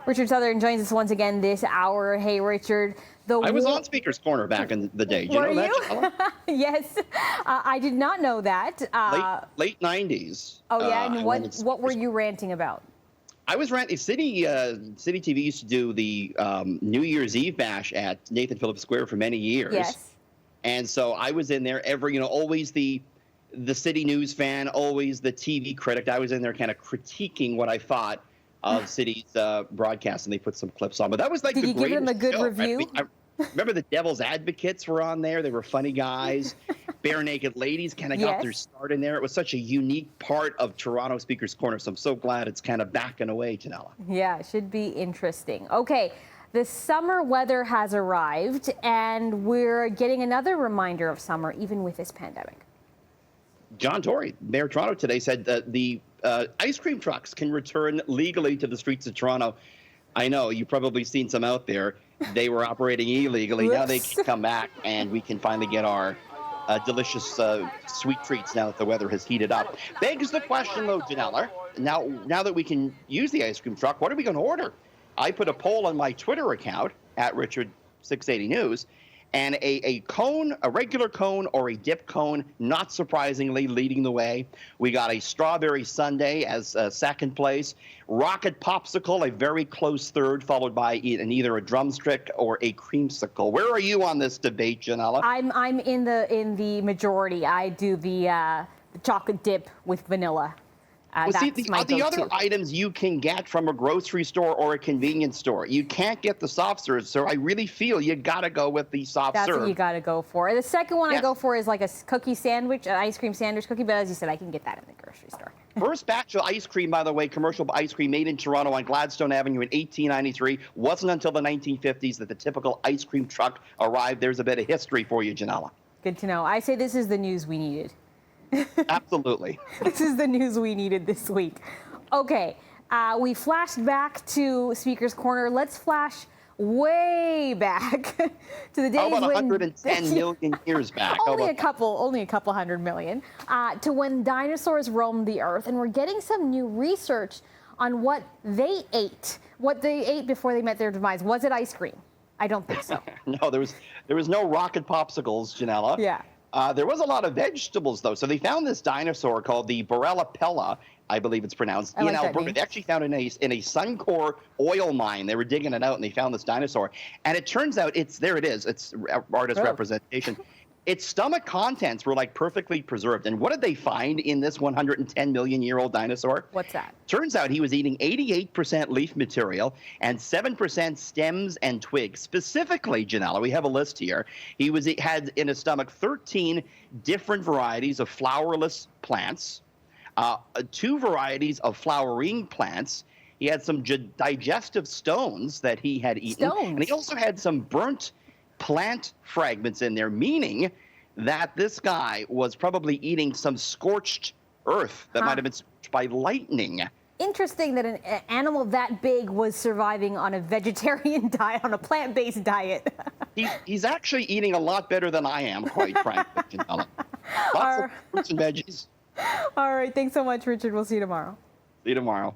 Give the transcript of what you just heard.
Richard Southern joins us once again this hour. Hey, Richard. I was on Speaker's Corner back in the day. Do you Were know that, you? Gisela? Yes. I did not know that. Late 90s. Oh, yeah? And I what, went in what were Speaker's you ranting about? I was ranting. City TV used to do the New Year's Eve bash at Nathan Phillips Square for many years. Yes. And so I was in there always the City News fan, always the TV critic. I was in there kind of critiquing what I thought of City's broadcast, and they put some clips on. But that was like Did the you give them a good show. review? I remember the Devil's Advocates were on there. They were funny guys. Bare Naked Ladies kind of got their start in there. It was such a unique part of Toronto Speaker's Corner, so I'm so glad it's kind of backing away, Ginella. Yeah, it should be interesting. Okay, the summer weather has arrived, and we're getting another reminder of summer, even with this pandemic. John Tory, Mayor of Toronto, today said that the ice cream trucks can return legally to the streets of Toronto. I know, you've probably seen some out there. They were operating illegally. Now they can come back, and we can finally get our delicious sweet treats now that the weather has heated up. Begs the question, though, Ginella, now that we can use the ice cream truck, what are we going to order? I put a poll on my Twitter account, at Richard680News, and a cone, a regular cone or a dip cone, not surprisingly, leading the way. We got a strawberry sundae as second place. Rocket popsicle, a very close third, followed by either a drumstick or a creamsicle. Where are you on this debate, Ginella? I'm in the majority. I do the chocolate dip with vanilla. Well, see, the other items you can get from a grocery store or a convenience store. You can't get the soft serve, so I really feel you got to go with the soft serve. That's what you got to go for. The second one I go for is like a cookie sandwich, an ice cream sandwich cookie, but as you said, I can get that in the grocery store. First batch of ice cream, by the way, commercial ice cream made in Toronto on Gladstone Avenue in 1893. Wasn't until the 1950s that the typical ice cream truck arrived. There's a bit of history for you, Ginella. Good to know. I say this is the news we needed. Absolutely. This is the news we needed this week. Okay, we flashed back to Speaker's Corner. Let's flash way back to the days when... How about 110 million years back? only a couple hundred million. To when dinosaurs roamed the earth, and we're getting some new research on what they ate before they met their demise. Was it ice cream? I don't think so. No, there was no rocket popsicles, Ginella. Yeah. There was a lot of vegetables, though. So they found this dinosaur called the Borellapella, I believe it's pronounced, in Alberta. They actually found it in a Suncor oil mine. They were digging it out, and they found this dinosaur. And it turns out there it is. It's artist representation. Its stomach contents were like perfectly preserved. And what did they find in this 110 million year old dinosaur? What's that? Turns out he was eating 88% leaf material and 7% stems and twigs. Specifically, Ginella, we have a list here. He had in his stomach 13 different varieties of flowerless plants, 2 varieties of flowering plants. He had some digestive stones that he had eaten. And he also had some burnt plant fragments in there, meaning that this guy was probably eating some scorched earth that might have been scorched by lightning. Interesting that an animal that big was surviving on a vegetarian diet, on a plant-based diet. He's actually eating a lot better than I am, quite frankly. Lots of fruits and veggies. All right, thanks so much, Richard. We'll see you tomorrow. See you tomorrow.